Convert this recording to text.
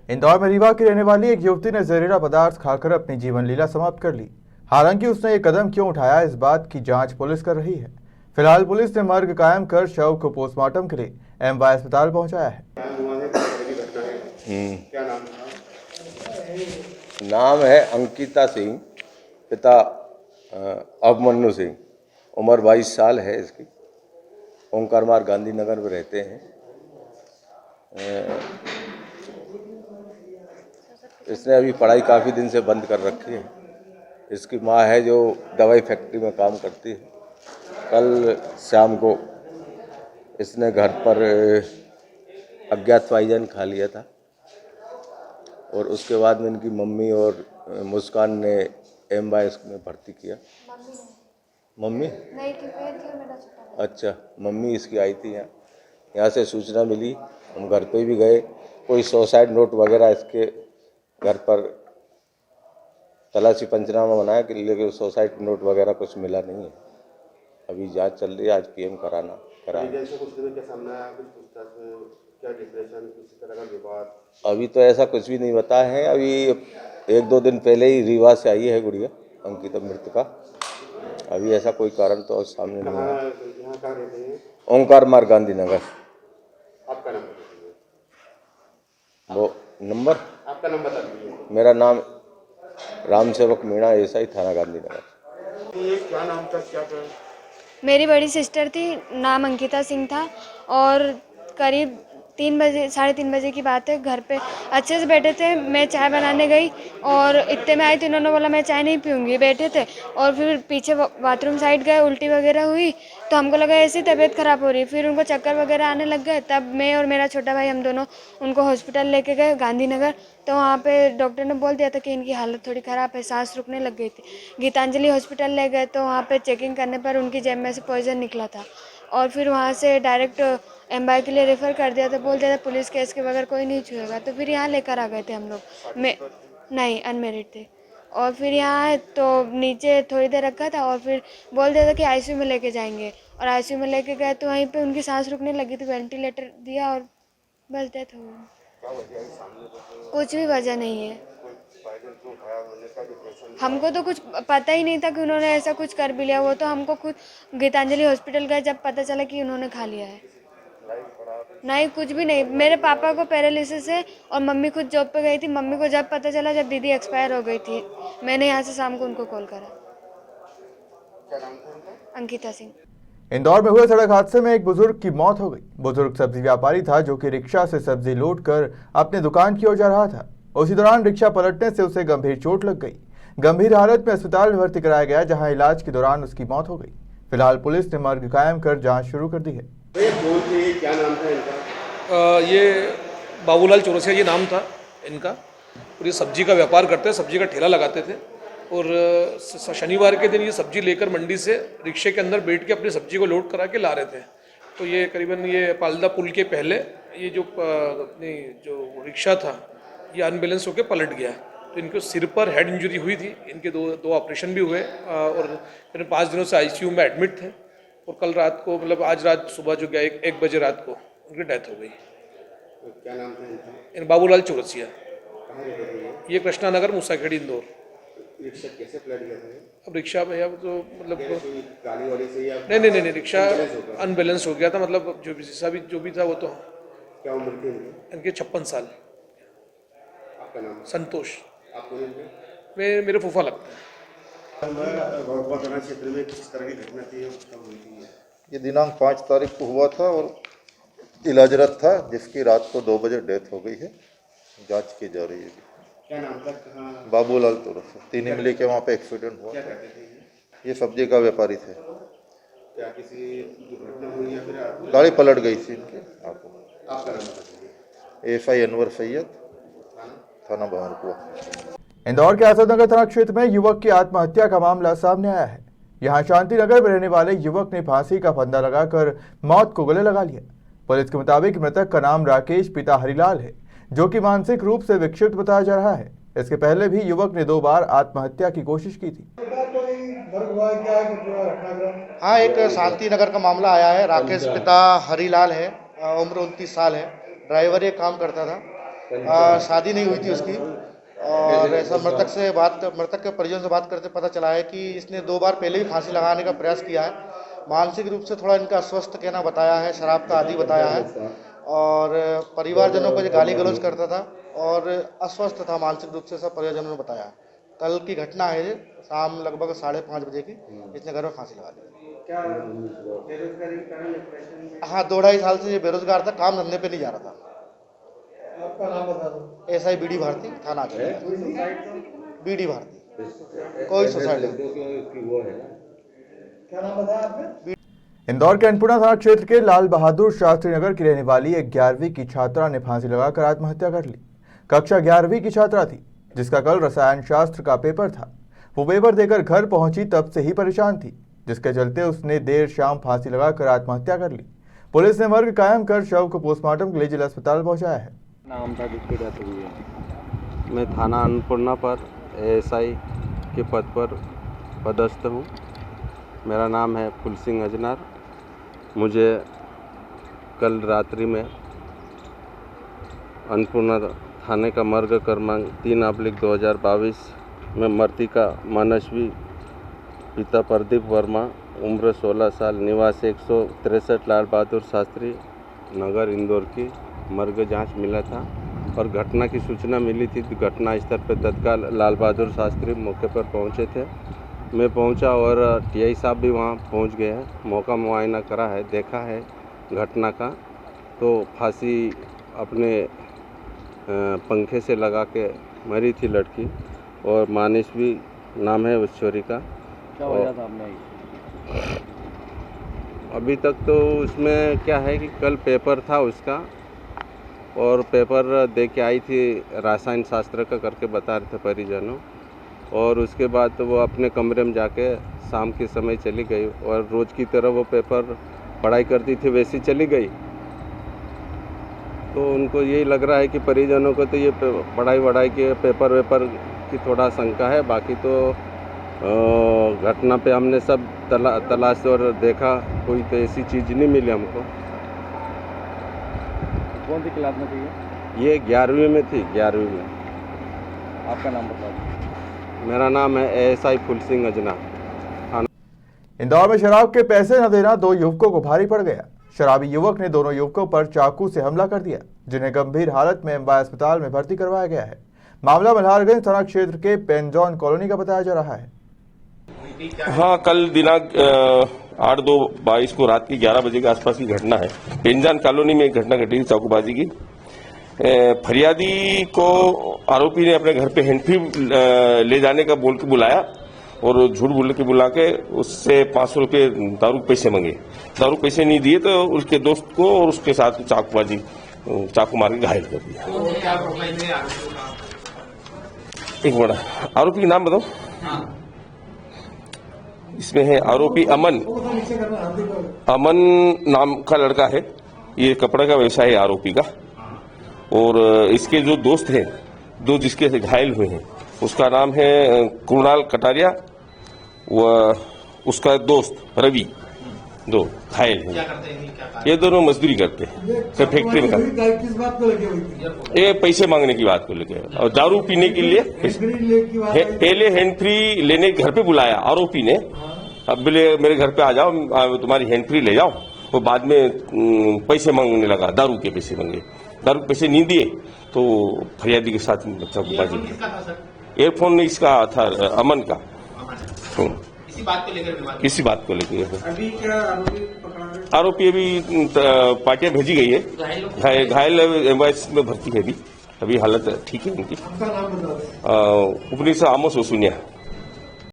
इंदौर में रीवा की रहने वाली एक युवती ने जहरीला पदार्थ खाकर अपनी जीवन लीला समाप्त कर ली। हालांकि उसने ये कदम क्यों उठाया, इस बात की जांच पुलिस कर रही है। फिलहाल पुलिस ने मर्ग कायम कर शव को पोस्टमार्टम के लिए एमवाय अस्पताल पहुंचाया है। क्या नाम था? नाम है अंकिता सिंह, पिता अभिमन्यु सिंह। उम्र 22 साल है इसकी। ओंकार मार्ग गांधीनगर में रहते हैं। इसने अभी पढ़ाई काफ़ी दिन से बंद कर रखी है। इसकी माँ है जो दवाई फैक्ट्री में काम करती है। कल शाम को इसने घर पर अज्ञात पाइजन खा लिया था और उसके बाद में इनकी मम्मी और मुस्कान ने एमवाय में भर्ती किया। मम्मी नहीं थी, मेरा छोटा। अच्छा, मम्मी इसकी आई थी यहाँ से सूचना मिली। हम घर पे भी गए। कोई सुसाइड नोट वगैरह इसके घर पर तलाशी पंचनामा बनाया कि लेकिन सुसाइड नोट वगैरह कुछ मिला नहीं है। अभी जांच चल रही है। आज पीएम करा अभी तो ऐसा कुछ भी नहीं बता है। अभी 1-2 दिन पहले ही रीवा से आई है गुड़िया अंकिता मृतका। अभी ऐसा कोई कारण तो सामने नहीं है। ओंकार मार्ग गांधीनगर। आपका नंबर? वो नंबर आपका नंबर बता दीजिए। मेरा नाम राम सेवक मीणा, एसआई थाना गांधीनगर। ये क्या नाम था, क्या था? मेरी बड़ी सिस्टर थी, नाम अंकिता सिंह था। और करीब 3 बजे 3:30 बजे की बात है। घर पे अच्छे से बैठे थे, मैं चाय बनाने गई और इतने में आई तो इन्होंने बोला मैं चाय नहीं पीऊँगी। बैठे थे और फिर पीछे बाथरूम साइड गए, उल्टी वगैरह हुई तो हमको लगा ऐसी तबीयत ख़राब हो रही है। फिर उनको चक्कर वगैरह आने लग गए। तब मैं और मेरा छोटा भाई हम दोनों उनको हॉस्पिटल लेके गए गांधीनगर। तो वहाँ पे डॉक्टर ने बोल दिया था कि इनकी हालत थोड़ी ख़राब है, सांस रुकने लग गई थी। गीतांजलि हॉस्पिटल ले गए तो वहाँ पे चेकिंग करने पर उनकी जेब में से पॉइजन निकला था और फिर वहाँ से डायरेक्ट एमवाय के लिए रेफ़र कर दिया था। बोल दिया था पुलिस केस के बगैर कोई नहीं छुएगा। तो फिर यहाँ लेकर आ गए थे हम लोग। मैं नहीं, अनमेरिड थे। और फिर यहाँ आए तो नीचे थोड़ी देर रखा था और फिर बोल दिया था कि आईसीयू में लेके जाएंगे। और आईसीयू में लेके गए तो वहीं पे उनकी सांस रुकने लगी थी। वेंटिलेटर दिया और बस डेथ हो गई। कुछ भी वजह नहीं है। हमको तो कुछ पता ही नहीं था कि उन्होंने ऐसा कुछ कर भी लिया। वो तो हमको खुद गीतांजलि हॉस्पिटल गए जब पता चला कि उन्होंने खा लिया है। नहीं, कुछ भी नहीं। मेरे पापा को पैरालिसिस है और मम्मी खुद जॉब पे गई थी। मम्मी को जब पता चला जब दीदी एक्सपायर हो गई थी, मैंने यहाँ से शाम को उनको कॉल करा। अंकिता सिंह। इंदौर में हुए सड़क हादसे में एक बुजुर्ग की मौत हो गई। बुजुर्ग सब्जी व्यापारी था जो कि रिक्शा से सब्जी लोड कर अपने दुकान की ओर जा रहा था। उसी दौरान रिक्शा पलटने से उसे गंभीर चोट लग गई। गंभीर हालत में अस्पताल में भर्ती कराया गया, जहां इलाज के दौरान उसकी मौत हो गई। फिलहाल पुलिस ने मर्ग कायम कर जांच शुरू कर दी है। क्या नाम था इनका? ये बाबूलाल चौरसिया जी नाम था इनका। और ये सब्जी का व्यापार करते हैं, सब्जी का ठेला लगाते थे। और शनिवार के दिन ये सब्जी लेकर मंडी से रिक्शे के अंदर बैठ के अपनी सब्जी को लोड करा के ला रहे थे। तो ये करीबन ये पालदा पुल के पहले ये जो अपनी जो रिक्शा था ये अनबैलेंस होकर पलट गया। तो इनको सिर पर हेड इंजरी हुई थी। इनके दो ऑपरेशन भी हुए और फिर 5 दिनों से आईसीयू में एडमिट थे। और कल रात को मतलब आज रात सुबह जो गया 1 बजे रात को उनकी डेथ हो गई। क्या नाम था इनका? इन बाबूलाल चौरसिया। कहाँ रहते थे ये? ये कृष्णा नगर मूसाखेड़ी इंदौर। रिक्शा कैसे पलट गया था? अब रिक्शा भैया तो मतलब गाड़ी वाड़ी से या नहीं, रिक्शा अनबैलेंस हो गया था। मतलब जो भी था वो तो। क्या उम्र थी इनकी? इनके 56 साल। आपका नाम? संतोष। आपको मेरे फूफा लगता है। थाना क्षेत्र में किस तरह की घटना थी? ये दिनांक 5 तारीख को हुआ था और इलाजरत था, जिसकी रात को 2 बजे डेथ हो गई है। जांच की जा रही है। क्या नाम था? कहाँ? बाबूलाल चौरसिया। 3 इमली के वहाँ पे एक्सीडेंट हुआ। क्या करते थे ये सब्जी का व्यापारी थे। क्या किसी दुर्घटना हुई या फिर गाड़ी पलट गई थी इनके। आपका नाम बताइए। एसआई अनवर सैयद, थाना भंवरपुर। इंदौर के आजादनगर थाना क्षेत्र में युवक की आत्महत्या का मामला सामने आया है। यहां शांति नगर में रहने वाले युवक ने फांसी का फंदा लगाकर मौत को गले लगा लिया। पुलिस के मुताबिक मृतक का नाम राकेश पिता हरिलाल है, जो कि मानसिक रूप से विक्षिप्त बताया जा रहा है। इसके पहले भी युवक ने 2 बार आत्महत्या की कोशिश की थी। हाँ, एक शांति नगर का मामला आया है। राकेश पिता हरिलाल है, उम्र 29 साल है। ड्राइवर ये काम करता था शादी नहीं हुई थी उसकी। और ऐसा मृतक के परिजन से बात करते पता चला है कि इसने 2 बार पहले भी फांसी लगाने का प्रयास किया है। मानसिक रूप से थोड़ा इनका अस्वस्थ कहना बताया है, शराब का आदी बताया है और परिवारजनों को गाली गलौज करता था और अस्वस्थ था मानसिक रूप से, सब परिवारजनों ने बताया। कल की घटना है, शाम लगभग 5:30 बजे की। इसने घर में फांसी लगा ली। क्या बेरोजगारी के कारण? हाँ, 2-2.5 साल से ये बेरोजगार था, काम धंधे पे नहीं जा रहा था। आपका नाम बता दो। SI BD भारती, थाना BD भारती, कोई सोसाइटी। क्या नाम बताया आपने? इंदौर के अन्नपूर्णा थाना क्षेत्र के लाल बहादुर शास्त्री नगर की रहने वाली एक 11वीं की छात्रा ने फांसी लगाकर आत्महत्या कर ली। कक्षा 11वीं की छात्रा थी जिसका कल रसायन शास्त्र का पेपर था। वो पेपर देकर घर पहुंची तब से ही परेशान थी, जिसके चलते उसने देर शाम फांसी लगाकर आत्महत्या कर ली। पुलिस ने मर्ग कायम कर शव को पोस्टमार्टम के लिए जिला अस्पताल पहुंचाया है। नाम था जिसकी डेथ हुई है। मैं थाना अन्नपूर्णा पर ASI के पद पर पदस्थ हूँ। मेरा नाम है फूल सिंह अजनार। मुझे कल रात्रि में अन्नपूर्णा थाने का मर्ग क्रमांक 3/2022 में मृतिका मनस्वी पिता प्रदीप वर्मा उम्र 16 साल निवासी 163 लाल बहादुर शास्त्री नगर इंदौर की मर्ग जांच मिला था और घटना की सूचना मिली थी। घटना स्थल पर तत्काल लाल बहादुर शास्त्री मौके पर पहुंचे थे। मैं पहुंचा और TI साहब भी वहां पहुंच गए हैं। मौका मुआयना करा है, देखा है घटना का। तो फांसी अपने पंखे से लगा के मरी थी लड़की और मानस्वी नाम है उस छोरी का। क्या वजह था आपने? अभी तक तो उसमें क्या है कि कल पेपर था उसका और पेपर दे के आई थी, रसायन शास्त्र का करके बता रहे थे परिजनों। और उसके बाद तो वो अपने कमरे में जाके शाम के समय चली गई और रोज़ की तरह वो पेपर पढ़ाई करती थी वैसी चली गई। तो उनको यही लग रहा है कि परिजनों को तो ये पढ़ाई के पेपर वेपर की थोड़ा शंका है। बाकी तो घटना पे हमने सब तलाश और देखा, कोई तो ऐसी चीज़ नहीं मिली हमको। कौन सी क्लास में थी ये 11वीं में थी, 11वीं में। आपका नाम बता दो। मेरा नाम है ASI फूल सिंह अजना। इंदौर में शराब के पैसे न देना 2 युवकों को भारी पड़ गया। शराबी युवक ने दोनों युवकों पर चाकू से हमला कर दिया, जिन्हें गंभीर हालत में एमवाय अस्पताल में भर्ती करवाया गया है। मामला मल्हारगंज थाना क्षेत्र के पेनजॉन कॉलोनी का बताया जा रहा है। हाँ, कल दिनांक 8/2/22 को रात के 11 बजे के आसपास की घटना है। पेनजान कॉलोनी में एक घटना घटी थी चाकूबाजी की। फरियादी को आरोपी ने अपने घर पे हैंडफ्री ले जाने का बोल के बुलाया और झूठ बोल के बुला के उससे 500 रुपये दारू पैसे मांगे। दारू पैसे नहीं दिए तो उसके दोस्त को और उसके साथ चाकू मार के घायल कर दिया। एक बड़ा आरोपी का नाम बताओ। इसमें है आरोपी अमन नाम का लड़का है। ये कपड़े का व्यवसाय है आरोपी का। और इसके जो दोस्त हैं, दो जिसके से घायल हुए हैं, उसका नाम है कुणाल कटारिया, व उसका दोस्त रवि, दो घायल हैं। ये दोनों मजदूरी करते हैं फैक्ट्री में। किस बात को लेके हुई थी? ये पैसे मांगने की बात को लेके और दारू पीने के लिए पहले हैंड फ्री लेने घर पे बुलाया आरोपी ने। अब बोले मेरे घर पे आ जाओ, तुम्हारी हैंड फ्री ले जाओ। वो बाद में पैसे मांगने लगा, दारू के पैसे मांगे। दारू के पैसे नहीं दिए तो फरियादी के साथ चाकूबाजी की। एयरफोन इसका था अमन का। किसी बात को लेकर अभी क्या आरोपी अभी पार्टियां भेजी गई है। घायल एमवाइस में भर्ती है। अभी हालत ठीक है उनकी। नाम बता दें। उपनिषद आमोस वसूनिया।